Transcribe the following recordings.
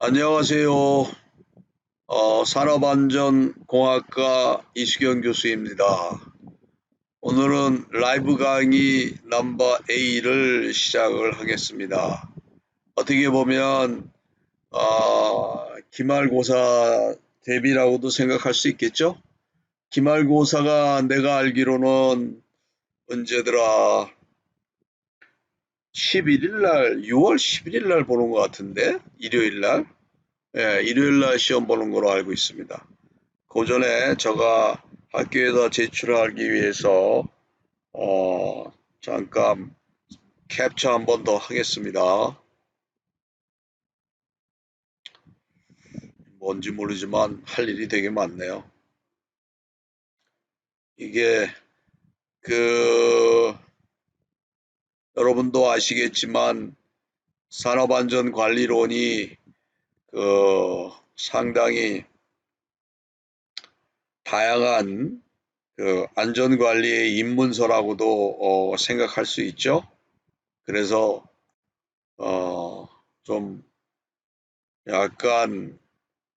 안녕하세요. 산업안전공학과 이수경 교수입니다. 오늘은 라이브 강의 넘버 A를 시작을 하겠습니다. 어떻게 보면 기말고사 대비라고도 생각할 수 있겠죠? 기말고사가 내가 알기로는 언제더라? 11일 날, 6월 11일 날 보는 것 같은데? 일요일 날? 예, 일요일 날 시험 보는 걸로 알고 있습니다. 그 전에 제가 학교에다 제출하기 위해서 잠깐 캡처 한 번 더 하겠습니다. 뭔지 모르지만 할 일이 되게 많네요. 이게 그 여러분도 아시겠지만 산업안전관리론이 상당히 다양한 안전관리의 입문서라고도 생각할 수 있죠. 그래서 좀 약간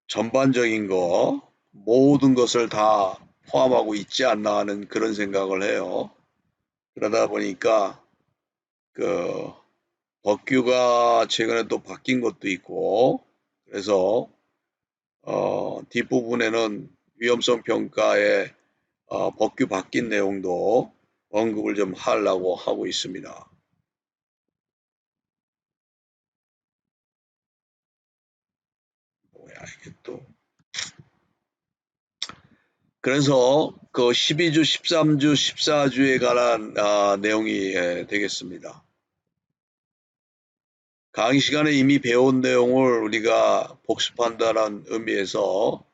전반적인 거 모든 것을 다 포함하고 있지 않나 하는 그런 생각을 해요. 그러다 보니까 그 법규가 최근에 또 바뀐 것도 있고 그래서 뒷부분에는 위험성 평가에 법규 바뀐 내용도 언급을 좀 하려고 하고 있습니다. 뭐야 이게 또. 그래서 그 12주, 13주, 14주에 관한 내용이 되겠습니다. 강의 시간에 이미 배운 내용을 우리가 복습한다는 의미에서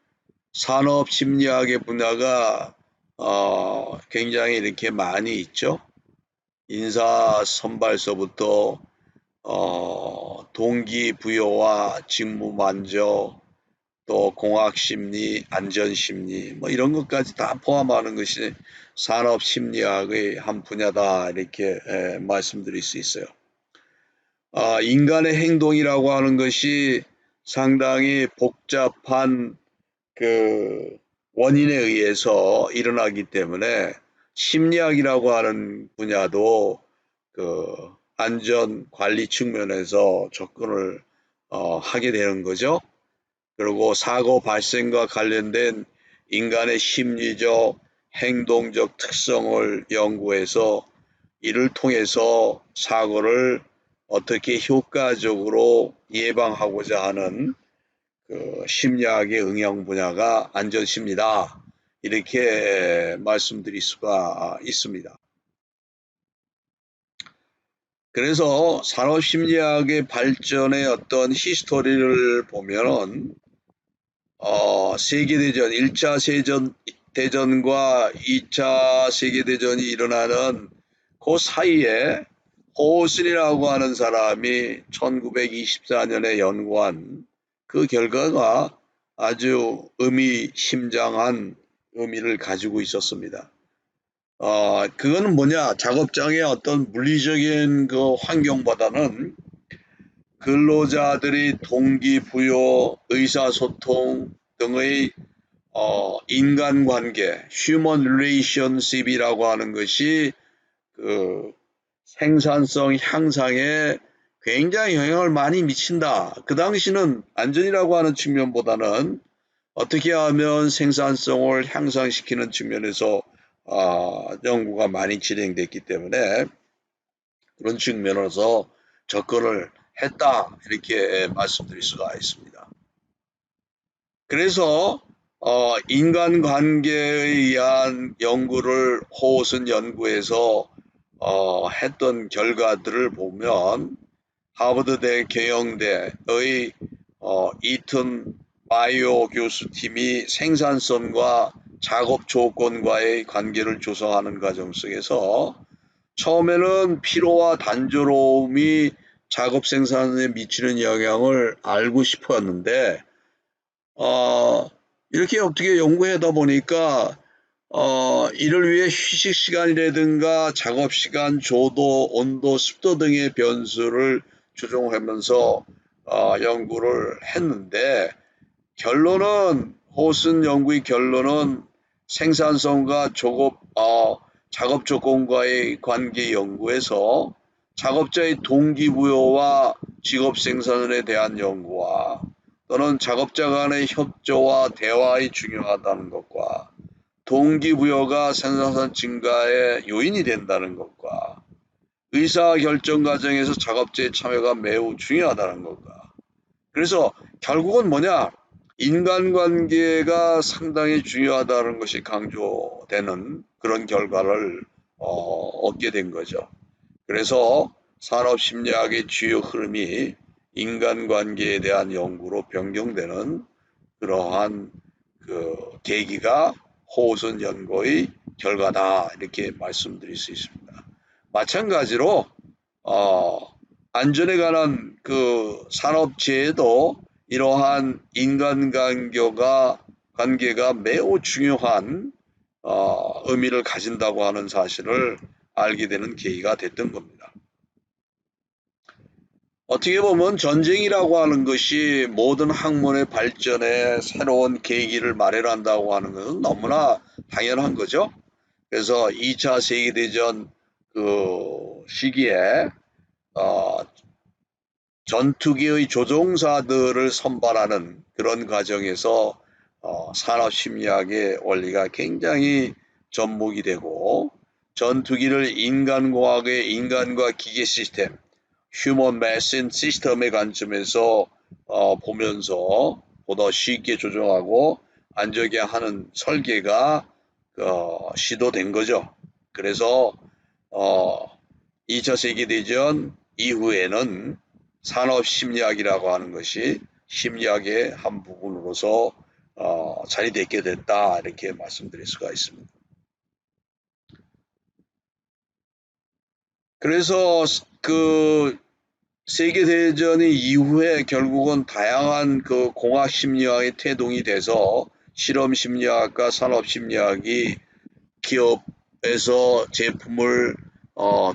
산업심리학의 분야가 굉장히 이렇게 많이 있죠. 인사 선발서부터 동기부여와 직무만족, 또 공학심리, 안전심리 뭐 이런 것까지 다 포함하는 것이 산업심리학의 한 분야다 이렇게 말씀드릴 수 있어요. 인간의 행동이라고 하는 것이 상당히 복잡한 그 원인에 의해서 일어나기 때문에 심리학이라고 하는 분야도 그 안전 관리 측면에서 접근을 하게 되는 거죠. 그리고 사고 발생과 관련된 인간의 심리적, 행동적 특성을 연구해서 이를 통해서 사고를 어떻게 효과적으로 예방하고자 하는 그 심리학의 응용 분야가 안전심리다. 이렇게 말씀드릴 수가 있습니다. 그래서 산업심리학의 발전의 어떤 히스토리를 보면은 세계대전, 1차 대전과 2차 세계대전이 일어나는 그 사이에 호슨이라고 하는 사람이 1924년에 연구한 그 결과가 아주 의미심장한 의미를 가지고 있었습니다. 그거는 뭐냐? 작업장의 어떤 물리적인 그 환경보다는 근로자들이 동기부여, 의사소통 등의 인간관계, Human Relationship이라고 하는 것이 그 생산성 향상에 굉장히 영향을 많이 미친다. 그 당시는 안전이라고 하는 측면보다는 어떻게 하면 생산성을 향상시키는 측면에서 연구가 많이 진행됐기 때문에 그런 측면에서 접근을 했다 이렇게 말씀드릴 수가 있습니다. 그래서 인간관계에 의한 연구를 호슨 연구에서 했던 결과들을 보면 하버드대 경영대의 이튼 바이오 교수팀이 생산성과 작업 조건과의 관계를 조성하는 과정 속에서 처음에는 피로와 단조로움이 작업 생산에 미치는 영향을 알고 싶었는데 이렇게 어떻게 연구하다 보니까 이를 위해 휴식 시간이라든가 작업 시간, 조도, 온도, 습도 등의 변수를 조정하면서 연구를 했는데 결론은 호슨 연구의 결론은 생산성과 작업 조건과의 관계 연구에서 작업자의 동기부여와 직업 생산에 대한 연구와 또는 작업자 간의 협조와 대화가 중요하다는 것과 동기부여가 생산성 증가의 요인이 된다는 것과 의사결정 과정에서 작업자의 참여가 매우 중요하다는 것과 그래서 결국은 뭐냐? 인간관계가 상당히 중요하다는 것이 강조되는 그런 결과를 얻게 된 거죠. 그래서 산업심리학의 주요 흐름이 인간관계에 대한 연구로 변경되는 그러한 그 계기가 호우선 연구의 결과다 이렇게 말씀드릴 수 있습니다. 마찬가지로 안전에 관한 그 산업재해도 이러한 관계가 매우 중요한 의미를 가진다고 하는 사실을 알게 되는 계기가 됐던 겁니다. 어떻게 보면 전쟁이라고 하는 것이 모든 학문의 발전에 새로운 계기를 마련한다고 하는 것은 너무나 당연한 거죠. 그래서 2차 세계대전 그 시기에 전투기의 조종사들을 선발하는 그런 과정에서 산업심리학의 원리가 굉장히 접목이 되고 전투기를 인간공학의 인간과 기계 시스템, 휴먼 메신 시스템의 관점에서 보면서 보다 쉽게 조종하고 안전하게 하는 설계가 시도된 거죠. 그래서 2차 세계대전 이후에는 산업심리학이라고 하는 것이 심리학의 한 부분으로서 자리되게 됐다 이렇게 말씀드릴 수가 있습니다. 그래서 그 세계대전 이후에 결국은 다양한 그 공학심리학의 태동이 돼서 실험심리학과 산업심리학이 기업에서 제품을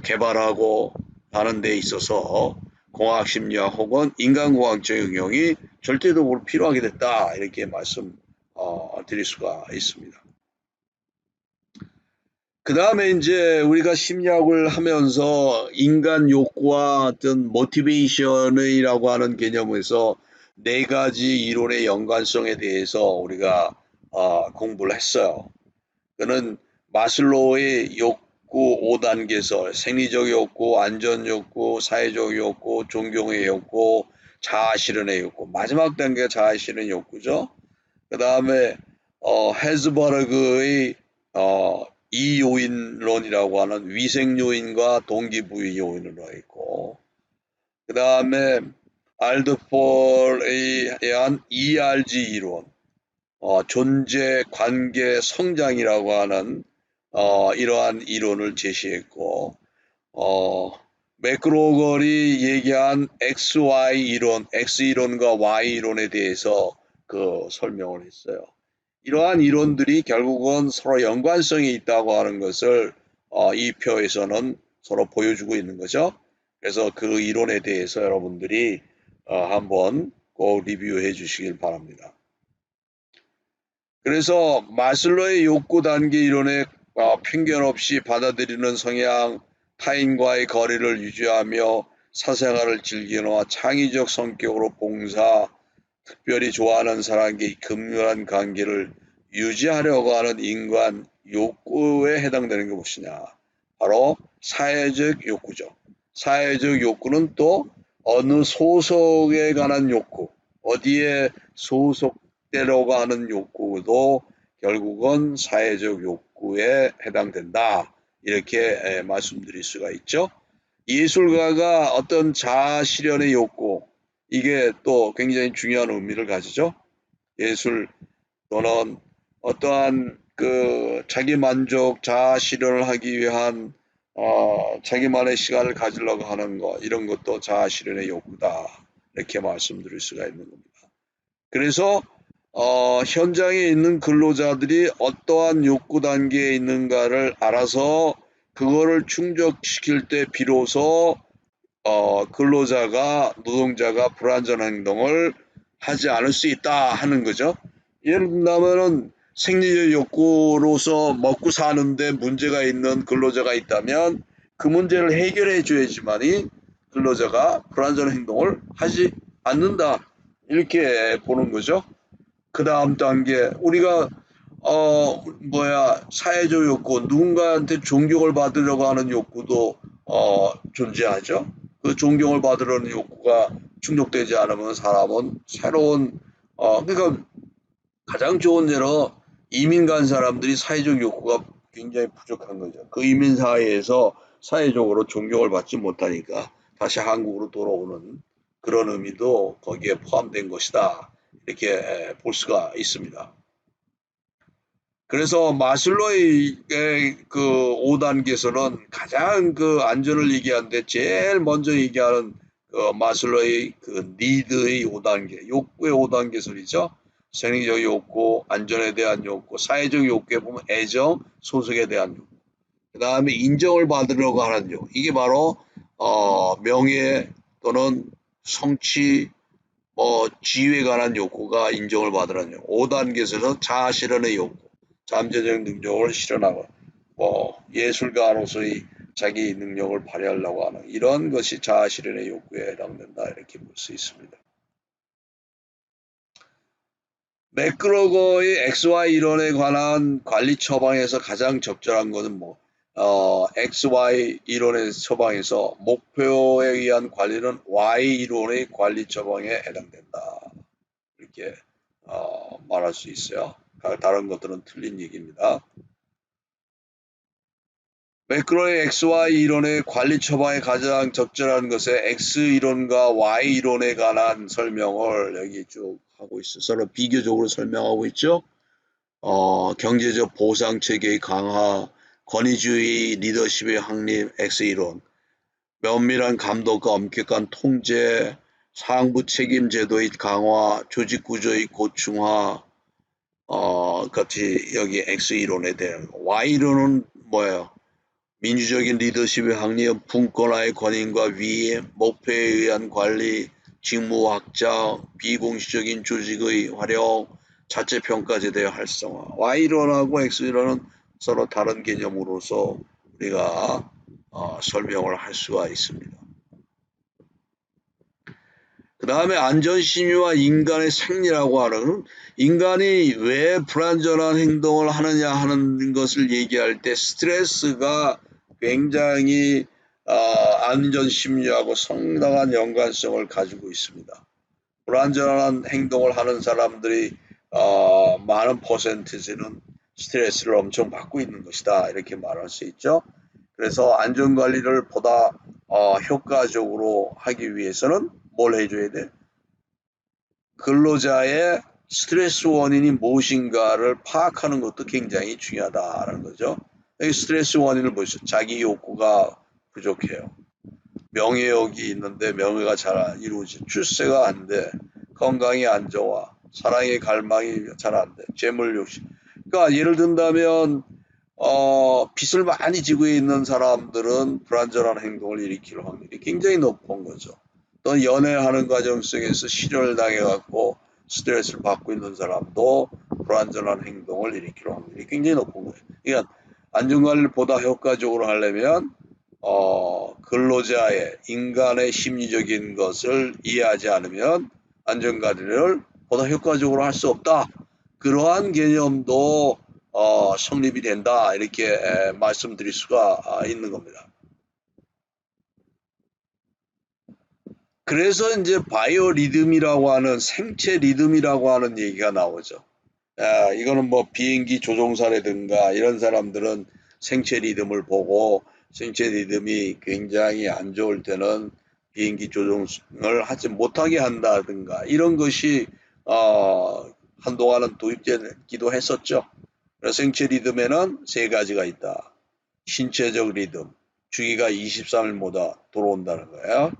개발하고 하는 데 있어서 공학심리학 혹은 인간공학적 응용이 절대적으로 필요하게 됐다 이렇게 말씀 드릴 수가 있습니다. 그 다음에 이제 우리가 심리학을 하면서 인간 욕구와 어떤 모티베이션이라고 하는 개념에서 네 가지 이론의 연관성에 대해서 우리가 공부를 했어요. 그는 마슬로우의 욕구 5단계에서 생리적 욕구, 안전 욕구, 사회적 욕구, 존경의 욕구, 자아실현의 욕구. 마지막 단계가 자아실현 욕구죠. 그 다음에 헤즈버그의 이요인론이라고 하는 위생 요인과 동기부여 요인으로 있고 그 다음에 알드폴에 의한 ERG 이론 존재, 관계, 성장이라고 하는 이러한 이론을 제시했고 맥그로걸이 얘기한 XY 이론, X 이론과 Y 이론에 대해서 그 설명을 했어요. 이러한 이론들이 결국은 서로 연관성이 있다고 하는 것을 이 표에서는 서로 보여주고 있는 거죠. 그래서 그 이론에 대해서 여러분들이 한번 꼭 리뷰해 주시길 바랍니다. 그래서 마슬로의 욕구 단계 이론에 편견 없이 받아들이는 성향, 타인과의 거리를 유지하며 사생활을 즐기는 창의적 성격으로 봉사, 특별히 좋아하는 사람에게 긍휼한 관계를 유지하려고 하는 인간 욕구에 해당되는 게 무엇이냐? 바로 사회적 욕구죠. 사회적 욕구는 또 어느 소속에 관한 욕구, 어디에 소속되려고 하는 욕구도 결국은 사회적 욕구에 해당된다. 이렇게 말씀드릴 수가 있죠. 예술가가 어떤 자아 실현의 욕구, 이게 또 굉장히 중요한 의미를 가지죠. 예술 또는 어떠한 그 자기 만족, 자아 실현을 하기 위한 자기만의 시간을 가지려고 하는 것 이런 것도 자아 실현의 욕구다 이렇게 말씀드릴 수가 있는 겁니다. 그래서 현장에 있는 근로자들이 어떠한 욕구 단계에 있는가를 알아서 그거를 충족시킬 때 비로소 노동자가 불완전한 행동을 하지 않을 수 있다 하는 거죠. 예를 든다면은 생리적 욕구로서 먹고 사는데 문제가 있는 근로자가 있다면 그 문제를 해결해 줘야지만이 근로자가 불완전한 행동을 하지 않는다. 이렇게 보는 거죠. 그 다음 단계, 우리가, 사회적 욕구, 누군가한테 존경을 받으려고 하는 욕구도, 존재하죠. 그 존경을 받으려는 욕구가 충족되지 않으면 사람은 새로운, 그러니까 가장 좋은 예로 이민 간 사람들이 사회적 욕구가 굉장히 부족한 거죠. 그 이민 사회에서 사회적으로 존경을 받지 못하니까 다시 한국으로 돌아오는 그런 의미도 거기에 포함된 것이다. 이렇게 볼 수가 있습니다. 그래서 마슬로의 그 5단계에서는 가장 그 안전을 얘기하는데 제일 먼저 얘기하는 그 마슬로의 그 니드의 5단계, 욕구의 5단계 소리죠. 생리적 욕구, 안전에 대한 욕구, 사회적 욕구에 보면 애정, 소속에 대한 욕구. 그 다음에 인정을 받으려고 하는 욕구. 이게 바로 명예 또는 성취, 지위에 관한 욕구가 인정을 받으라는 욕구. 5단계에서는 자아 실현의 욕구, 잠재적 능력을 실현하고 예술가로서의 자기 능력을 발휘하려고 하는 이런 것이 자아 실현의 욕구에 해당된다 이렇게 볼 수 있습니다. 맥그러거의 XY 이론에 관한 관리 처방에서 가장 적절한 것은 XY 이론의 처방에서 목표에 의한 관리는 Y 이론의 관리 처방에 해당된다. 이렇게 말할 수 있어요. 다른 것들은 틀린 얘기입니다. 매크로의 XY 이론의 관리 처방에 가장 적절한 것에 X 이론과 Y 이론에 관한 설명을 여기 쭉 하고 있어요. 서로 비교적으로 설명하고 있죠. 경제적 보상 체계의 강화, 권위주의 리더십의 확립, X 이론, 면밀한 감독과 엄격한 통제, 상부 책임 제도의 강화, 조직 구조의 고충화, 같이 여기 X 이론에 대한 Y 이론은 뭐예요? 민주적인 리더십의 확립, 분권화의 권위과 위임, 목표에 의한 관리, 직무 확장, 비공식적인 조직의 활용, 자체평가 제도의 활성화. Y론하고 X론은 서로 다른 개념으로서 우리가 설명을 할 수가 있습니다. 그 다음에 안전심의와 인간의 생리라고 하는 인간이 왜 불안전한 행동을 하느냐 하는 것을 얘기할 때 스트레스가 굉장히 안전심리하고 상당한 연관성을 가지고 있습니다. 불안전한 행동을 하는 사람들이 많은 퍼센티지는 스트레스를 엄청 받고 있는 것이다 이렇게 말할 수 있죠. 그래서 안전관리를 보다 효과적으로 하기 위해서는 뭘 해줘야 돼? 근로자의 스트레스 원인이 무엇인가를 파악하는 것도 굉장히 중요하다는 거죠. 여기 스트레스 원인을 보시죠. 자기 욕구가 부족해요. 명예욕이 있는데 명예가 잘 이루어지죠. 출세가 안 돼. 건강이 안 좋아. 사랑의 갈망이 잘 안 돼. 재물 욕심. 그러니까 예를 든다면 빚을 많이 지고 있는 사람들은 불안전한 행동을 일으킬 확률이 굉장히 높은 거죠. 또 연애하는 과정 속에서 실현을 당해갖고 스트레스를 받고 있는 사람도 불안전한 행동을 일으킬 확률이 굉장히 높은 거예요. 그러니까 안전관리를 보다 효과적으로 하려면 근로자의 인간의 심리적인 것을 이해하지 않으면 안전관리를 보다 효과적으로 할 수 없다. 그러한 개념도 성립이 된다 이렇게 말씀드릴 수가 있는 겁니다. 그래서 이제 바이오 리듬이라고 하는 생체 리듬이라고 하는 얘기가 나오죠. 이거는 비행기 조종사라든가 이런 사람들은 생체 리듬을 보고 생체 리듬이 굉장히 안 좋을 때는 비행기 조종을 하지 못하게 한다든가 이런 것이 한동안은 도입되기도 했었죠. 생체 리듬에는 세 가지가 있다. 신체적 리듬, 주기가 23일마다 돌아온다는 거예요.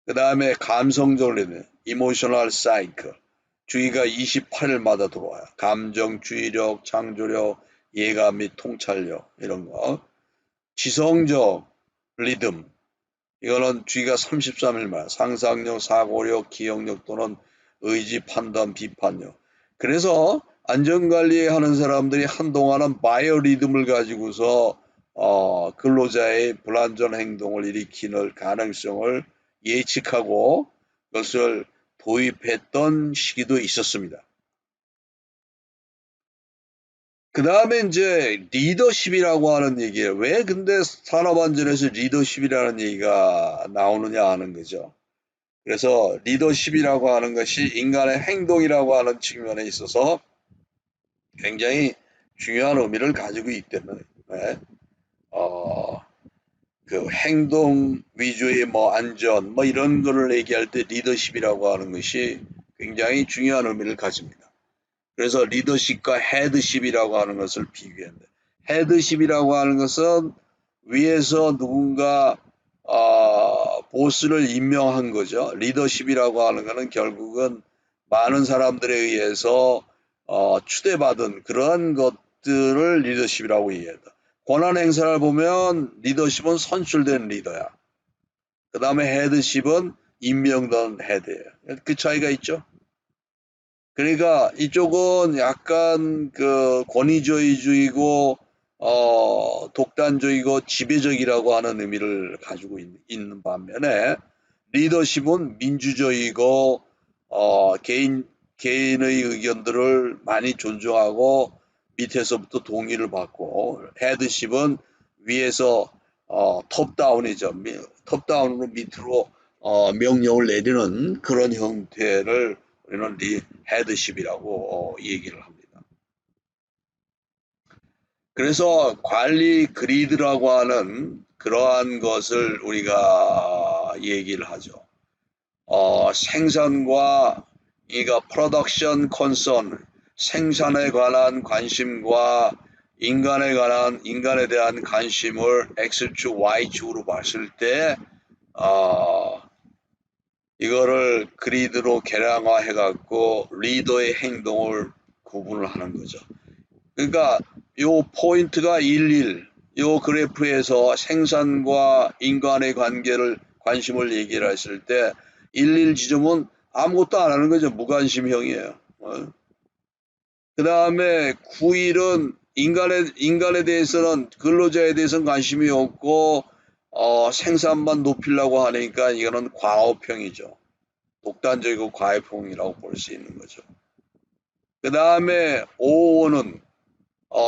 그 다음에 감성적 리듬, emotional cycle, 주기가 28일마다 들어와요. 감정, 주의력, 창조력, 예감 및 통찰력 이런 거. 지성적 리듬, 이거는 G가 33일 말, 상상력, 사고력, 기억력 또는 의지, 판단, 비판력. 그래서 안전관리 하는 사람들이 한동안은 바이오리듬을 가지고서 근로자의 불안전 행동을 일으키는 가능성을 예측하고 그것을 도입했던 시기도 있었습니다. 그 다음에 이제 리더십이라고 하는 얘기예요. 왜 근데 산업안전에서 리더십이라는 얘기가 나오느냐 하는 거죠. 그래서 리더십이라고 하는 것이 인간의 행동이라고 하는 측면에 있어서 굉장히 중요한 의미를 가지고 있기 때문에 그 행동 위주의 뭐 안전 뭐 이런 거를 얘기할 때 리더십이라고 하는 것이 굉장히 중요한 의미를 가집니다. 그래서 리더십과 헤드십이라고 하는 것을 비교합니다. 헤드십이라고 하는 것은 위에서 누군가 보스를 임명한 거죠. 리더십이라고 하는 것은 결국은 많은 사람들에 의해서 추대받은 그런 것들을 리더십이라고 얘기한다. 권한 행사를 보면 리더십은 선출된 리더야. 그 다음에 헤드십은 임명된 헤드예요. 그 차이가 있죠. 그러니까 이쪽은 약간 그 권위주의이고 독단적이고 지배적이라고 하는 의미를 가지고 있는 반면에 리더십은 민주적이고 개인의 의견들을 많이 존중하고 밑에서부터 동의를 받고 헤드십은 위에서 톱다운이죠. 톱다운으로 밑으로 명령을 내리는 그런 형태를 우리는 헤드십이라고 얘기를 합니다. 그래서 관리 그리드라고 하는 그러한 것을 우리가 얘기를 하죠. 생산과 이가 프로덕션 컨선 생산에 관한 관심과 인간에 대한 관심을 X축, Y축으로 봤을 때 이거를 그리드로 계량화해 갖고 리더의 행동을 구분을 하는 거죠. 그러니까 요 포인트가 11, 요 그래프에서 생산과 인간의 관심을 얘기를 했을 때 11 지점은 아무것도 안 하는 거죠. 무관심형이에요. 그 다음에 9일은 인간에 대해서는 근로자에 대해서는 관심이 없고 생산만 높이려고 하니까 이거는 과업형이죠. 독단적이고 과업형이라고 볼 수 있는 거죠. 그 다음에 5호는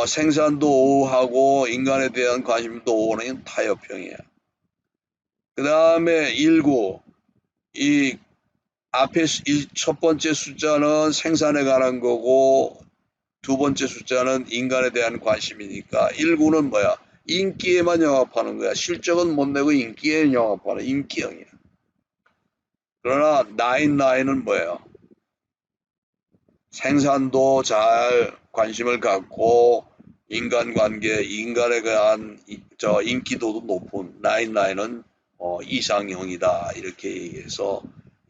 생산도 오후하고 인간에 대한 관심도 오후는 타협형이야. 그 다음에 19, 이 앞에 첫 번째 숫자는 생산에 관한 거고 두 번째 숫자는 인간에 대한 관심이니까 19는 뭐야? 인기에만 영합하는 거야. 실적은 못 내고 인기에 영합하는 인기형이야. 그러나 99은 뭐예요? 생산도 잘 관심을 갖고 인간관계, 인간에 대한 인기도도 높은 99은 이상형이다. 이렇게 얘기해서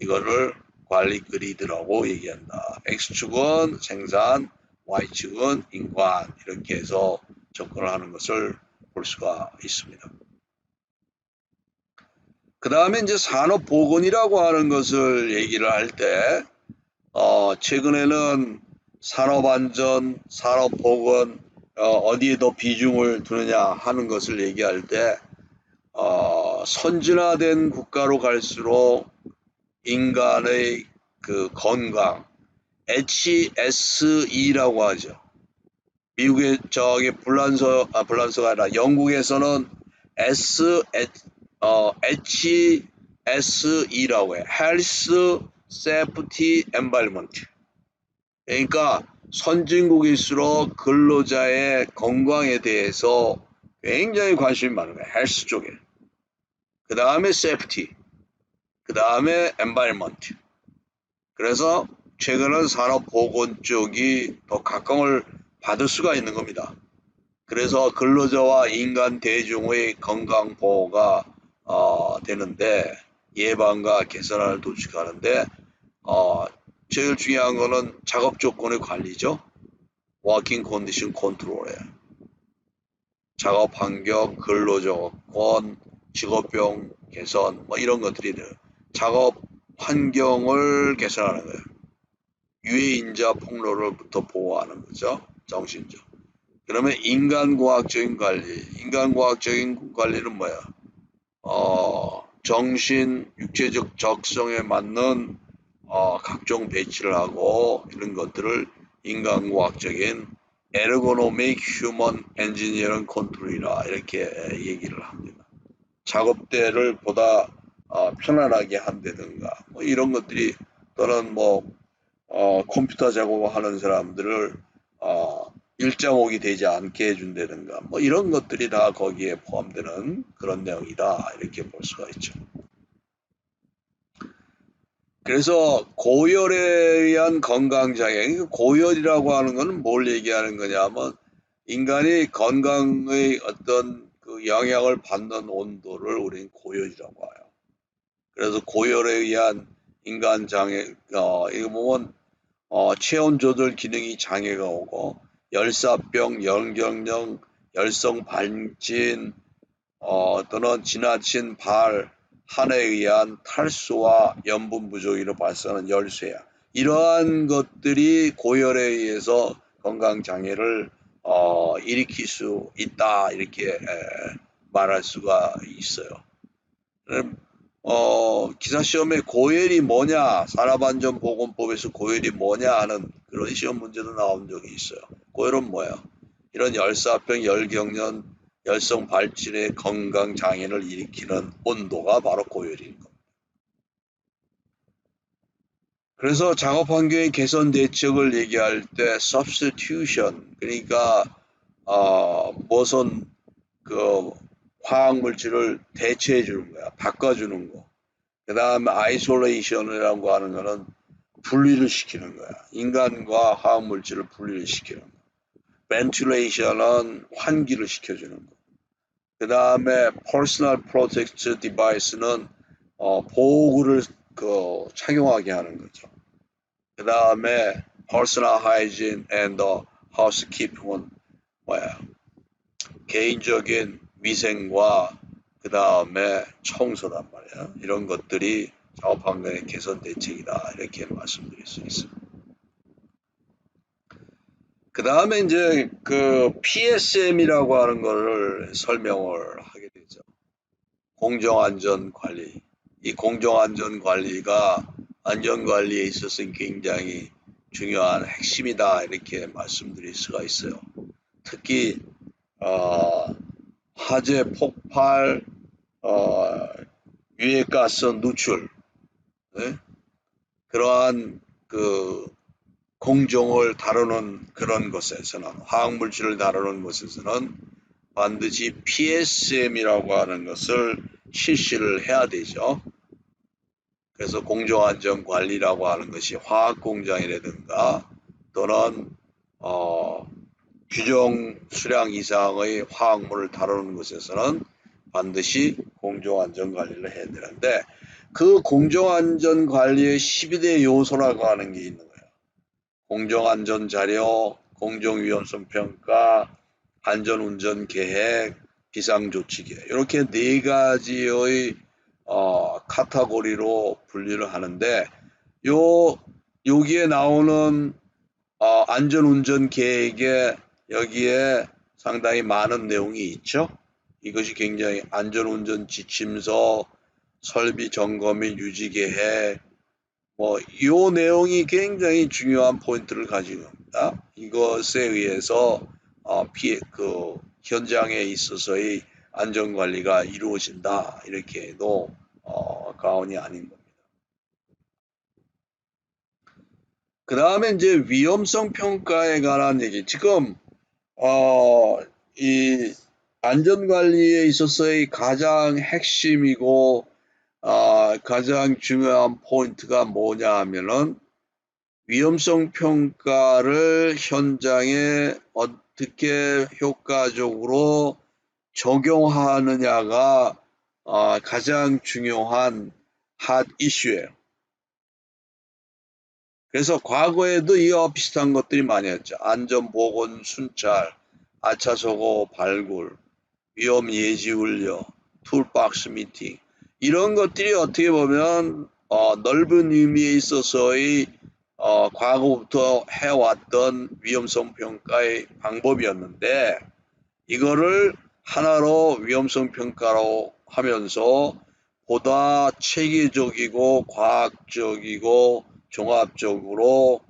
이거를 관리 그리드라고 얘기한다. X축은 생산, Y축은 인간 이렇게 해서 접근을 하는 것을 볼 수가 있습니다. 그 다음에 이제 산업보건이라고 하는 것을 얘기를 할 때 최근에는 산업안전, 산업보건 어디에 더 비중을 두느냐 하는 것을 얘기할 때 선진화된 국가로 갈수록 인간의 그 건강, HSE라고 하죠. 미국의 불란서가 아니라 영국에서는 HSE라고 해. Health, Safety, Environment. 그러니까 선진국일수록 근로자의 건강에 대해서 굉장히 관심이 많은 거야. 헬스 쪽에. 그 다음에 세프티. 그 다음에 environment. 그래서 최근은 산업보건 쪽이 더 각광을 받을 수가 있는 겁니다. 그래서 근로자와 인간 대중의 건강 보호가 되는데 예방과 개선을 도출하는데 제일 중요한 거는 작업 조건의 관리죠. 워킹 컨디션 컨트롤이에요. 작업 환경, 근로 조건, 직업병 개선, 뭐 이런 것들이 작업 환경을 개선하는 거예요. 유해인자 폭로로부터 보호하는 거죠. 정신적. 그러면 인간과학적인 관리. 인간과학적인 관리는 뭐야? 정신, 육체적 적성에 맞는 각종 배치를 하고 이런 것들을 인간과학적인 에르고노믹 휴먼 엔지니어링 컨트롤이라 이렇게 얘기를 합니다. 작업대를 보다 편안하게 한다든가 뭐 이런 것들이 또는 뭐 컴퓨터 작업하는 사람들을 일자목이 되지 않게 해준다든가 뭐 이런 것들이 다 거기에 포함되는 그런 내용이다 이렇게 볼 수가 있죠. 그래서 고열에 의한 건강장애, 고열이라고 하는 것은 뭘 얘기하는 거냐면 인간이 건강의 어떤 그 영향을 받는 온도를 우리는 고열이라고 해요. 그래서 고열에 의한 인간 장애, 이거 보면 체온 조절 기능이 장애가 오고 열사병, 열경련, 열성 발진, 또는 지나친 한에 의한 탈수와 염분 부족으로 발생하는 열쇠야. 이러한 것들이 고열에 의해서 건강 장애를 일으킬 수 있다 이렇게 말할 수가 있어요. 기사 시험에 고열이 뭐냐, 산업안전보건법에서 고열이 뭐냐 하는 그런 시험 문제도 나온 적이 있어요. 고열은 뭐야? 이런 열사병, 열경련, 열성 발진의 건강 장애를 일으키는 온도가 바로 고열인 겁니다. 그래서 작업 환경의 개선 대책을 얘기할 때 substitution, 그러니까 무슨 그 화학 물질을 대체해 주는 거야, 바꿔주는 거. 그 다음에 아이솔레이션이라고 하는 거는 분리를 시키는 거야. 인간과 화학 물질을 분리를 시키는 거. 벤틸레이션은 환기를 시켜주는 거. 그 다음에 퍼스널 프로텍트 디바이스는 보호구를 착용하게 하는 거죠. 그 다음에 퍼스널 하이진 앤더 하우스키핑은 뭐야? 개인적인 위생과 그 다음에 청소란 말이야. 이런 것들이 작업 환경의 개선 대책이다. 이렇게 말씀드릴 수 있습니다. 그 다음에 이제 그 PSM이라고 하는 거를 설명을 하게 되죠. 공정안전관리. 이 공정안전관리가 안전관리에 있어서 굉장히 중요한 핵심이다. 이렇게 말씀드릴 수가 있어요. 특히 화재, 폭발, 유해가스 누출, 네? 그러한 그 공정을 다루는 그런 것에서는 화학물질을 다루는 것에서는 반드시 PSM이라고 하는 것을 실시를 해야 되죠. 그래서 공정안전관리라고 하는 것이 화학공장이라든가 또는 규정 수량 이상의 화학물을 다루는 것에서는 반드시 공정안전관리를 해야 되는데 그 공정안전관리의 12대 요소라고 하는 게 있는 거예요. 공정안전자료, 공정위험성평가, 안전운전계획, 비상조치계획 이렇게 네 가지의 카테고리로 분류를 하는데 여기에 나오는 안전운전계획에 여기에 상당히 많은 내용이 있죠. 이것이 굉장히 안전운전 지침서, 설비 점검 및 유지 계획, 이 내용이 굉장히 중요한 포인트를 가지고 있습니다. 이것에 의해서 현장에 있어서의 안전관리가 이루어진다. 이렇게 해도 과언이 아닌 겁니다. 그 다음에 이제 위험성 평가에 관한 얘기. 지금 이 안전관리에 있어서의 가장 핵심이고 가장 중요한 포인트가 뭐냐 하면은 위험성 평가를 현장에 어떻게 효과적으로 적용하느냐가 가장 중요한 핫 이슈예요. 그래서 과거에도 이와 비슷한 것들이 많이 했죠. 안전보건 순찰, 아차소고 발굴, 위험 예지 훈련, 툴박스 미팅 이런 것들이 어떻게 보면 넓은 의미에 있어서의 과거부터 해왔던 위험성 평가의 방법이었는데 이거를 하나로 위험성 평가로 하면서 보다 체계적이고 과학적이고 종합적으로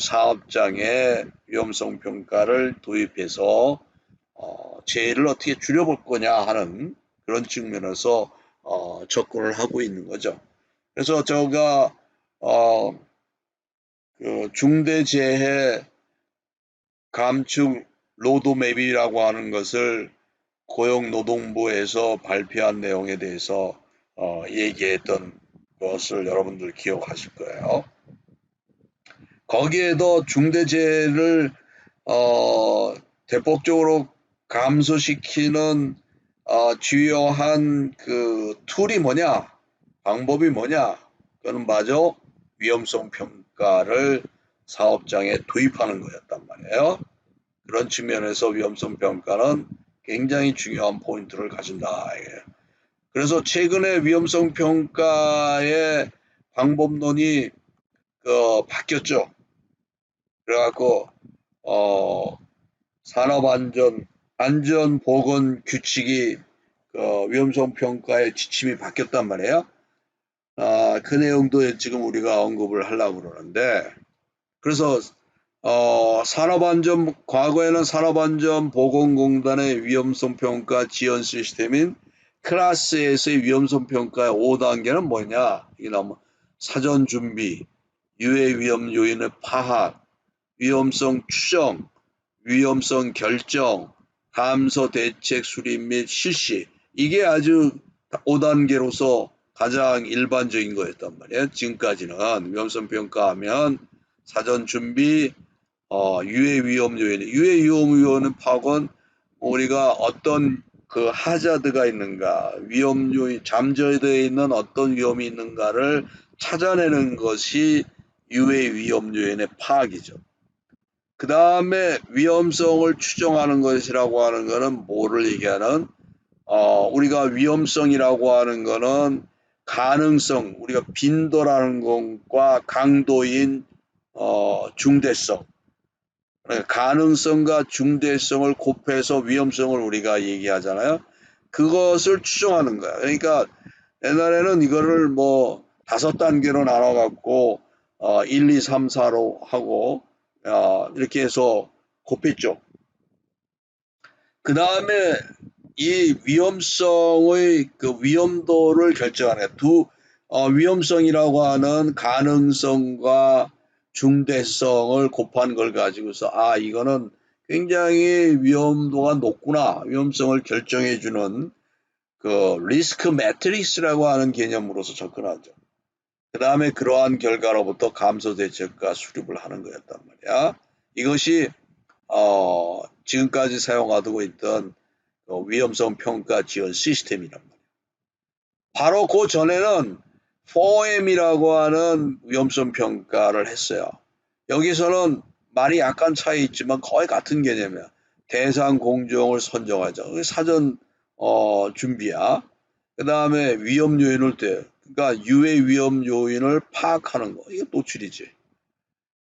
사업장에 위험성 평가를 도입해서 재해를 어떻게 줄여볼 거냐 하는 그런 측면에서 접근을 하고 있는 거죠. 그래서 제가 그 중대재해 감축 로드맵이라고 하는 것을 고용노동부에서 발표한 내용에 대해서 얘기했던 것을 여러분들 기억하실 거예요. 거기에도 중대재해를 대폭적으로 감소시키는 주요한 그 툴이 뭐냐, 방법이 뭐냐, 그거는 바로 위험성 평가를 사업장에 도입하는 거였단 말이에요. 그런 측면에서 위험성 평가는 굉장히 중요한 포인트를 가진다. 그래서 최근에 위험성 평가의 방법론이 바뀌었죠. 그래갖고 산업안전보건 규칙이 위험성 평가의 지침이 바뀌었단 말이에요. 그 내용도 지금 우리가 언급을 하려고 그러는데, 그래서 과거에는 산업안전보건공단의 위험성 평가 지원 시스템인 클래스에서의 위험성 평가의 5단계는 뭐냐? 이게 나오면 사전 준비, 유해 위험 요인의 파악, 위험성 추정, 위험성 결정, 감소 대책 수립 및 실시. 이게 아주 5단계로서 가장 일반적인 거였단 말이에요. 지금까지는 위험성 평가하면 사전 준비, 유해 위험 요인, 유해 위험 요인은 파악은 우리가 어떤 그 하자드가 있는가, 위험 요인, 잠재되어 있는 어떤 위험이 있는가를 찾아내는 것이 유해 위험 요인의 파악이죠. 그 다음에 위험성을 추정하는 것이라고 하는 것은 뭐를 얘기하는, 우리가 위험성이라고 하는 것은 가능성, 우리가 빈도라는 것과 강도인 중대성, 가능성과 중대성을 곱해서 위험성을 우리가 얘기하잖아요. 그것을 추정하는 거야. 그러니까 옛날에는 이거를 뭐 5단계로 나눠갖고 1, 2, 3, 4로 하고 이렇게 해서 곱했죠. 그 다음에 이 위험성의 그 위험도를 결정하는 위험성이라고 하는 가능성과 중대성을 곱한 걸 가지고서 이거는 굉장히 위험도가 높구나, 위험성을 결정해 주는 그 리스크 매트릭스라고 하는 개념으로서 접근하죠. 그 다음에 그러한 결과로부터 감소 대책과 수립을 하는 거였단 말이야. 이것이 지금까지 사용하고 있던 위험성 평가 지원 시스템이란 말이에요. 바로 그 전에는 4M이라고 하는 위험성 평가를 했어요. 여기서는 말이 약간 차이 있지만 거의 같은 개념이야. 대상 공정을 선정하자. 사전 준비야. 그 다음에 위험 요인을 그러니까 유해 위험 요인을 파악하는 거. 이게 노출이지.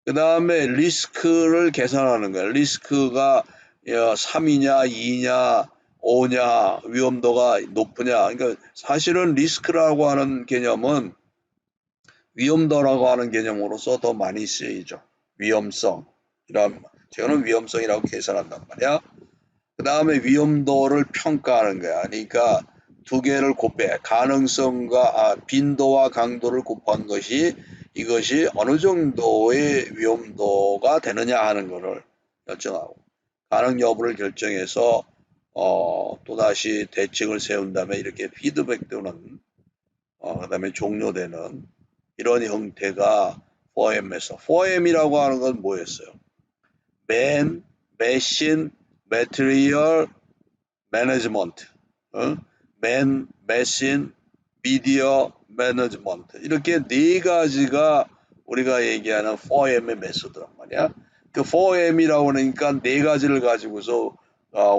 그 다음에 리스크를 계산하는 거야. 리스크가 3이냐, 2냐, 5냐, 위험도가 높으냐. 그러니까 사실은 리스크라고 하는 개념은 위험도라고 하는 개념으로서 더 많이 쓰이죠. 위험성. 저는 위험성이라고 계산한단 말이야. 그 다음에 위험도를 평가하는 거야. 그러니까 두 개를 곱해. 가능성과 빈도와 강도를 곱한 것이 이것이 어느 정도의 위험도가 되느냐 하는 것을 결정하고, 가능 여부를 결정해서 또다시 대책을 세운 다음에 이렇게 피드백되는 그 다음에 종료되는 이런 형태가 4M에서 4M이라고 하는 건 뭐였어요? Man, Machine, Material, Management, Man, Machine, Media, Management 이렇게 네 가지가 우리가 얘기하는 4M의 메소드란 말이야. 그 4M이라고 하니까 네 가지를 가지고서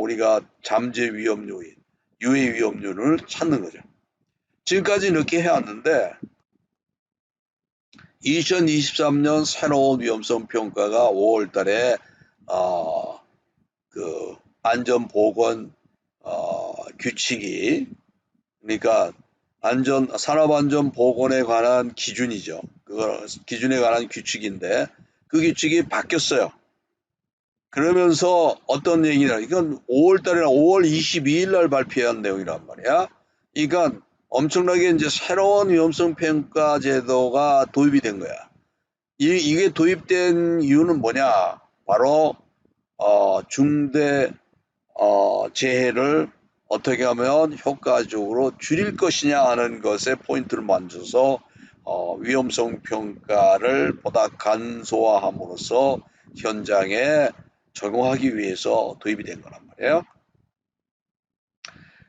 우리가 잠재 위험 요인, 유해 위험률을 찾는 거죠. 지금까지 이렇게 해왔는데 2023년 새로운 위험성 평가가 5월 달에 그 안전보건 규칙이, 그러니까 산업안전보건에 관한 기준이죠. 그 기준에 관한 규칙인데 그 규칙이 바뀌었어요. 그러면서 어떤 얘기냐, 이건 5월 달이나 5월 22일 날 발표한 내용이란 말이야. 그러니까 엄청나게 이제 새로운 위험성 평가 제도가 도입이 된 거야. 이게 도입된 이유는 뭐냐? 바로 중대 재해를 어떻게 하면 효과적으로 줄일 것이냐 하는 것에 포인트를 맞춰서 위험성 평가를 보다 간소화함으로써 현장에 적용하기 위해서 도입이 된 거란 말이에요.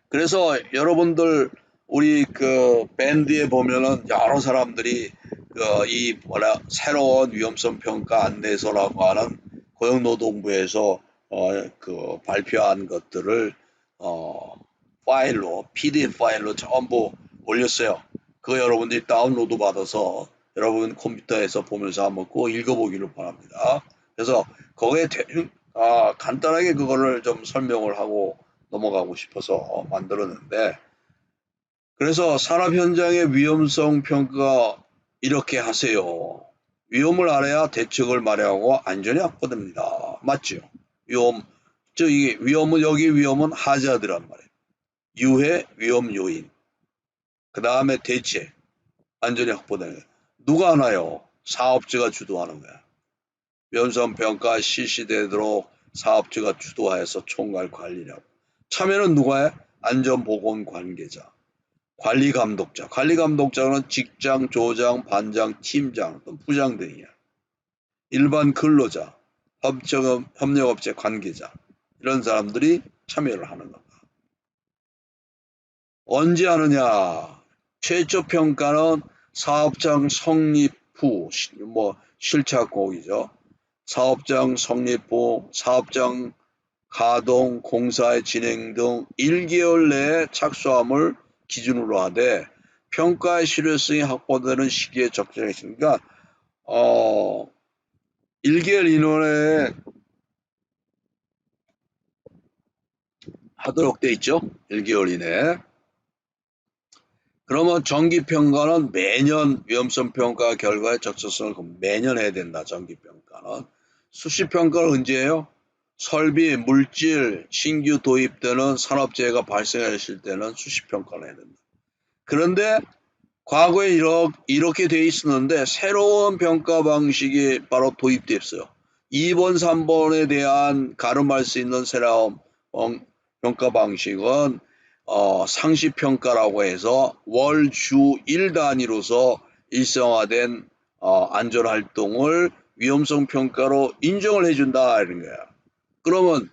그래서 여러분들 우리 그 밴드에 보면은 여러 사람들이 이 새로운 위험성 평가 안내서라고 하는 고용노동부에서 그 발표한 것들을 파일로 PDF 파일로 전부 올렸어요. 그거 여러분들이 다운로드 받아서 여러분 컴퓨터에서 보면서 한번 꼭 읽어보기를 바랍니다. 그래서 거기에 간단하게 그거를 좀 설명을 하고 넘어가고 싶어서 만들었는데, 그래서 산업 현장의 위험성 평가 이렇게 하세요. 위험을 알아야 대책을 마련하고 안전이 확보됩니다. 맞죠? 이게 위험은, 여기 위험은 하자드란 말이에요. 유해, 위험 요인. 그 다음에 대책, 안전이 확보되는 거예요. 누가 하나요? 사업주가 주도하는 거야. 위험성 평가 실시되도록 사업주가 주도하여서 총괄 관리라고. 참여는 누가 해? 안전보건 관계자, 관리감독자. 관리감독자는 직장, 조장, 반장, 팀장, 부장 등이야. 일반 근로자, 협력업체 관계자, 이런 사람들이 참여를 하는 겁니다. 언제 하느냐? 최초 평가는 사업장 성립 후, 실착곡이죠. 사업장 성립 후, 사업장 가동, 공사의 진행 등 1개월 내에 착수함을 기준으로 하되 평가의 실효성이 확보되는 시기에 적정했으니까 1개월 이내에 하도록 돼 있죠. 1개월 이내. 그러면 정기평가는 매년 위험성 평가 결과의 적절성을 매년 해야 된다. 정기평가는. 수시평가는 언제예요? 설비, 물질, 신규 도입되는 산업재해가 발생했을 때는 수시평가를 해야 된다. 그런데 과거에 이렇게 돼 있었는데 새로운 평가 방식이 바로 도입됐어요. 2번, 3번에 대한 가름할 수 있는 새로운 평가 방식은 상시평가라고 해서 월, 주, 일 단위로서 일상화된 안전활동을 위험성 평가로 인정을 해준다 이런 거야. 그러면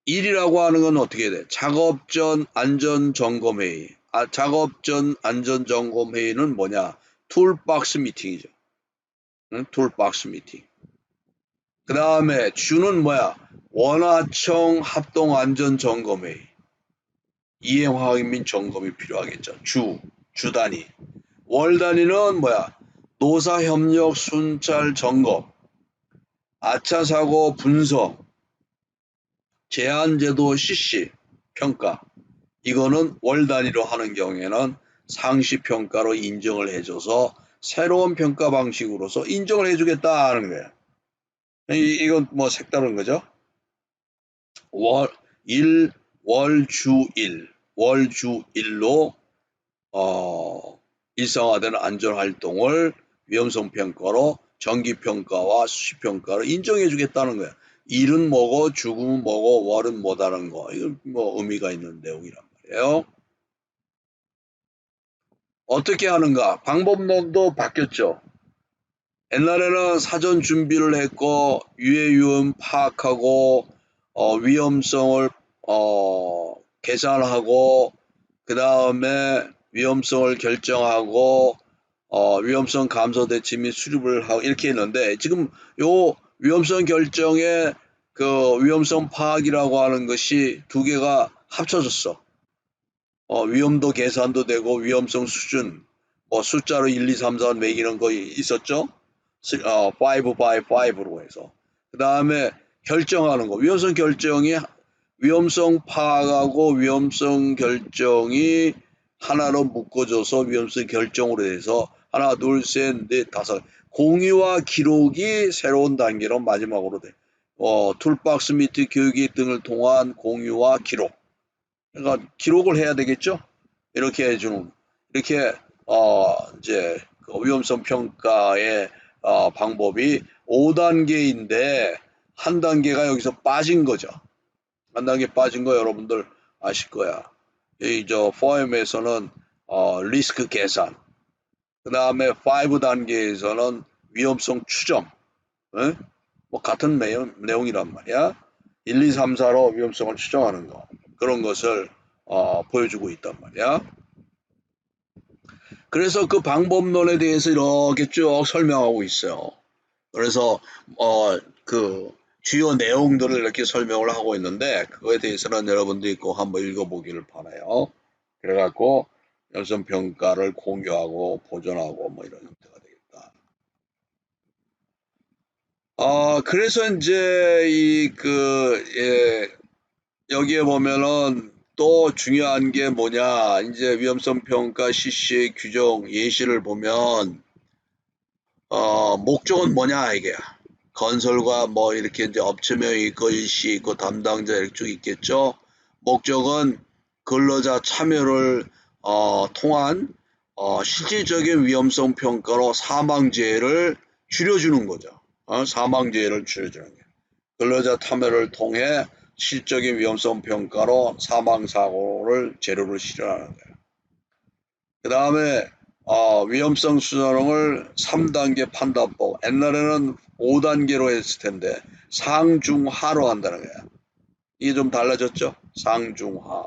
일이라고 하는 건 어떻게 돼? 작업 전 안전점검회의. 작업 전 안전점검회의는 뭐냐? 툴박스 미팅이죠. 응? 툴박스 미팅. 그 다음에 주는 뭐야? 원하청 합동안전점검회의. 이행 확인 및 점검이 필요하겠죠. 주 단위. 월 단위는 뭐야? 노사협력 순찰 점검, 아차사고 분석, 제한제도 실시 평가. 이거는 월 단위로 하는 경우에는 상시평가로 인정을 해줘서 새로운 평가 방식으로서 인정을 해주겠다 하는 거예요. 이건 뭐 색다른 거죠. 월 주 일로 일상화되는 안전활동을 위험성 평가로 정기평가와 수시평가로 인정해 주겠다는 거야. 일은 뭐고 죽음은 뭐고 월은 뭐다는 거. 이건 뭐 의미가 있는 내용이란 말이에요. 어떻게 하는가? 방법론도 바뀌었죠. 옛날에는 사전 준비를 했고 유해 파악하고 위험성을 계산하고 그 다음에 위험성을 결정하고 위험성 감소 대책 및 수립을 하고 이렇게 했는데, 지금 요 위험성 결정에 그 위험성 파악이라고 하는 것이 두 개가 합쳐졌어. 위험도 계산도 되고 위험성 수준 숫자로 1, 2, 3, 4 매기는 거 있었죠? 5 by 5로 해서. 그 다음에 결정하는 거. 위험성 파악하고 위험성 결정이 하나로 묶어져서 위험성 결정으로 해서 하나, 둘, 셋, 넷, 다섯. 공유와 기록이 새로운 단계로 마지막으로 돼. 툴박스 및 교육이 등을 통한 공유와 기록. 그러니까 기록을 해야 되겠죠? 이렇게 해주는, 이렇게, 이제, 그 위험성 평가의, 방법이 5단계인데, 한 단계가 여기서 빠진 거죠. 한 단계 빠진 거 여러분들 아실 거야. 저, 4M에서는, 리스크 계산. 그 다음에 5 단계에서는 위험성 추정. 에? 뭐, 같은 내용이란 말이야. 1, 2, 3, 4로 위험성을 추정하는 거. 그런 것을 보여주고 있단 말이야. 그래서 그 방법론에 대해서 이렇게 쭉 설명하고 있어요. 그래서 그 주요 내용들을 이렇게 설명을 하고 있는데 그거에 대해서는 여러분들이 꼭 한번 읽어보기를 바라요. 그래갖고 연선 평가를 공유하고 보존하고 뭐 이런 형태가 되겠다. 그래서 이제 여기에 보면은 또 중요한 게 뭐냐, 이제 위험성 평가 실시 규정 예시를 보면, 목적은 뭐냐, 이게. 건설과 뭐 이렇게 이제 업체명 있고 일시 있고 담당자 이렇게 쭉 있겠죠. 목적은 근로자 참여를 통한 실질적인 위험성 평가로 사망재해를 줄여주는 거죠. 사망재해를 줄여주는 게. 근로자 참여를 통해 실적인 위험성 평가로 사망사고를 재료로 실현하는 거예요. 그 다음에 위험성 수준을 3단계 판단법. 옛날에는 5단계로 했을 텐데 상중하로 한다는 거야. 이게 좀 달라졌죠? 상중하.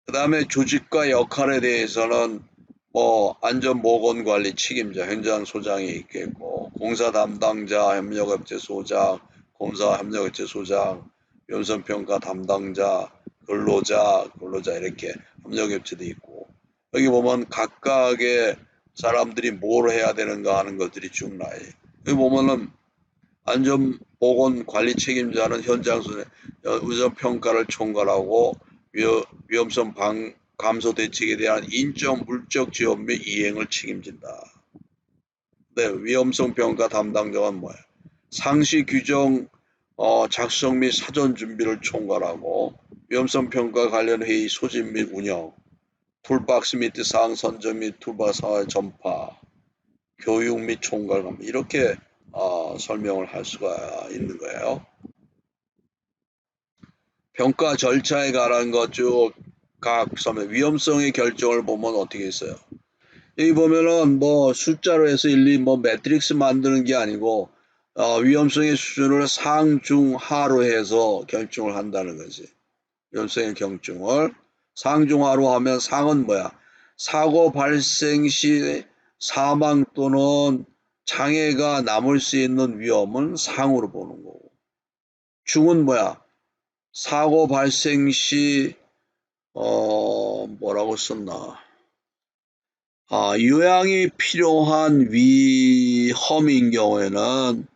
그 다음에 조직과 역할에 대해서는 뭐 안전보건관리 책임자, 현장 소장이 있겠고 공사 담당자, 협력업체 소장, 공사 협력업체 소장, 위험성평가 담당자, 근로자 이렇게 협력업체도 있고 여기 보면 각각의 사람들이 뭘 해야 되는가 하는 것들이 쭉 나와요. 여기 보면은 안전보건관리 책임자는 현장 위험평가를 총괄하고 위험성 감소 대책에 대한 인적 물적 지원 및 이행을 책임진다. 네, 위험성 평가 담당자가 뭐야? 상시 규정 작성 및 사전 준비를 총괄하고 위험성 평가 관련 회의 소집 및 운영, 툴박스 및 사항 선정 및 툴박스 상황 전파, 교육 및 총괄 이렇게 설명을 할 수가 있는 거예요. 평가 절차에 관한 것 쭉 각 위험성의 결정을 보면 어떻게 있어요? 여기 보면은 뭐 숫자로 해서 일일이 뭐 매트릭스 만드는 게 아니고 위험성의 수준을 상, 중, 하로 해서 결정을 한다는 거지. 위험성의 경중을 상, 중, 하로 하면 상은 뭐야? 사고 발생 시 사망 또는 장애가 남을 수 있는 위험은 상으로 보는 거고 중은 뭐야? 사고 발생 시 뭐라고 썼나? 요양이 필요한 위험인 경우에는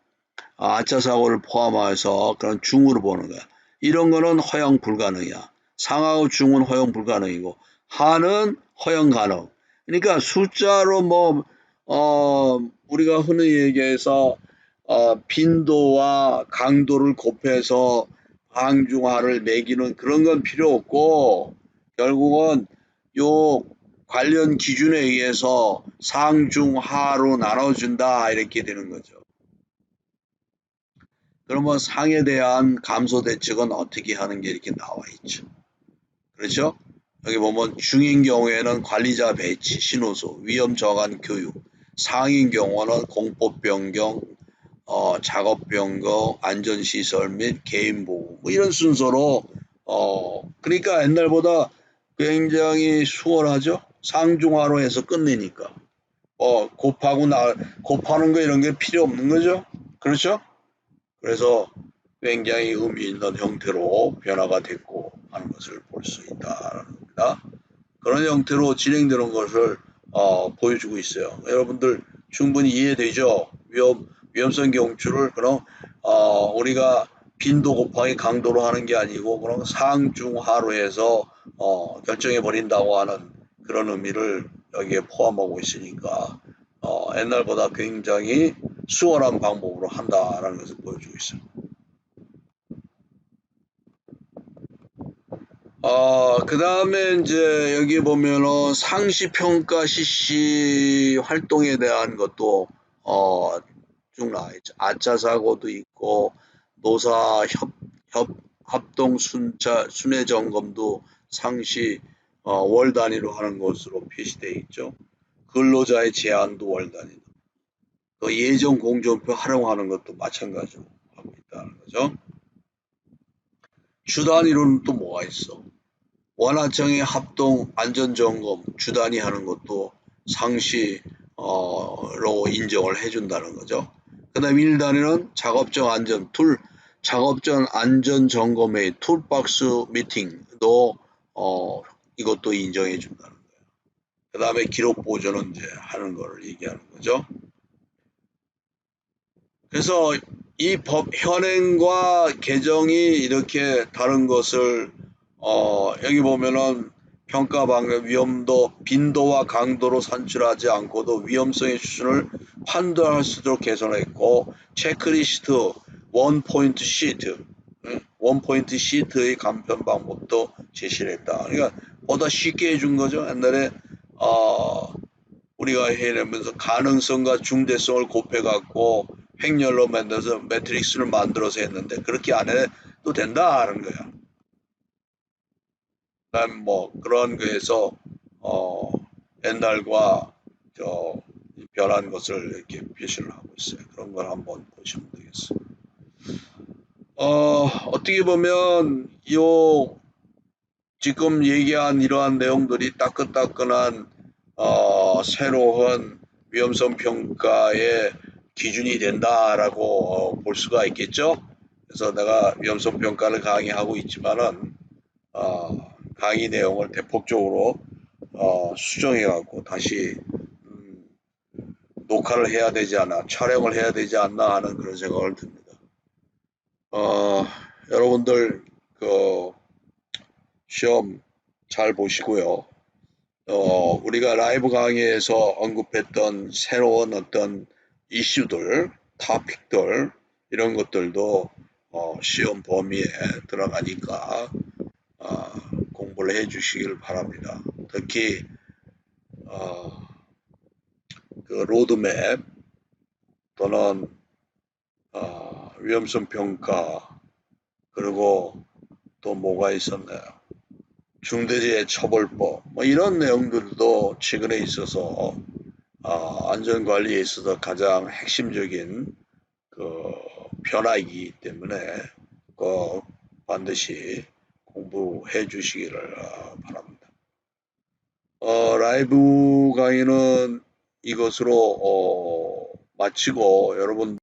아차 사고를 포함해서 그런 중으로 보는 거야. 이런 거는 허용 불가능이야. 상하고 중은 허용 불가능이고 하는 허용 가능. 그러니까 숫자로 우리가 흔히 얘기해서 빈도와 강도를 곱해서 방중하를 매기는 그런 건 필요 없고 결국은 요 관련 기준에 의해서 상, 중, 하로 나눠준다 이렇게 되는 거죠. 그러면 상에 대한 감소 대책은 어떻게 하는 게 이렇게 나와 있죠. 그렇죠? 여기 보면 중인 경우에는 관리자 배치, 신호소, 위험 저감 교육, 상인 경우는 공법 변경, 작업 변경, 안전시설 및 개인 보호 뭐 이런 순서로 그러니까 옛날보다 굉장히 수월하죠. 상중하로 해서 끝내니까 곱하는 거 이런 게 필요 없는 거죠. 그렇죠? 그래서 굉장히 의미 있는 형태로 변화가 됐고 하는 것을 볼 수 있다는 겁니다. 그런 형태로 진행되는 것을 보여주고 있어요. 여러분들 충분히 이해되죠? 위험성 경추를 그럼 우리가 빈도 곱하기 강도로 하는 게 아니고 그럼 상중하로 해서 결정해 버린다고 하는 그런 의미를 여기에 포함하고 있으니까 옛날보다 굉장히 수월한 방법으로 한다라는 것을 보여주고 있어요. 그 다음에 이제 여기 보면은 상시평가 실시 활동에 대한 것도 쭉 나와 있죠. 아차사고도 있고 노사 합동 순회 점검도 상시 월 단위로 하는 것으로 표시되어 있죠. 근로자의 제한도 월 단위로. 그 예정 공정표 활용하는 것도 마찬가지로 하고 있다는 거죠. 주 단위로는 또 뭐가 있어? 원하청의 합동 안전점검 주 단위 하는 것도 상시로 인정을 해준다는 거죠. 그 다음 1단위는 작업전 안전점검의 툴박스 미팅도 이것도 인정해 준다는 거예요. 그 다음에 기록 보존은 이제 하는 걸 얘기하는 거죠. 그래서 이 법 현행과 개정이 이렇게 다른 것을 여기 보면은 평가 방법 위험도 빈도와 강도로 산출하지 않고도 위험성의 수준을 판단할 수 있도록 개선했고 체크리스트 원포인트 시트 원포인트 시트의 간편 방법도 제시를 했다. 그러니까 보다 쉽게 해준 거죠. 옛날에 우리가 해내면서 가능성과 중대성을 곱해갖고 횡렬로 만들어서 매트릭스를 만들어서 했는데 그렇게 안 해도 된다는 거야. 그다음 뭐 그런 거에서 옛날과 변한 것을 이렇게 표시를 하고 있어요. 그런 걸 한번 보시면 되겠어요. 어떻게 보면 지금 얘기한 이러한 내용들이 따끈따끈한 새로운 위험성 평가의 기준이 된다라고 볼 수가 있겠죠. 그래서 내가 위험성 평가를 강의하고 있지만은 강의 내용을 대폭적으로 수정해 갖고 다시 녹화를 해야 되지 않나, 촬영을 해야 되지 않나 하는 그런 생각을 듭니다. 여러분들 그 시험 잘 보시고요. 우리가 라이브 강의에서 언급했던 새로운 어떤 이슈들, 토픽들 이런 것들도 시험 범위에 들어가니까 공부를 해 주시길 바랍니다. 특히 그 로드맵 또는 위험성 평가 그리고 또 뭐가 있었나요? 중대재해처벌법 뭐 이런 내용들도 최근에 있어서 안전관리에 있어서 가장 핵심적인 그 변화이기 때문에 꼭 반드시 공부해 주시기를 바랍니다. 라이브 강의는 이것으로 마치고 여러분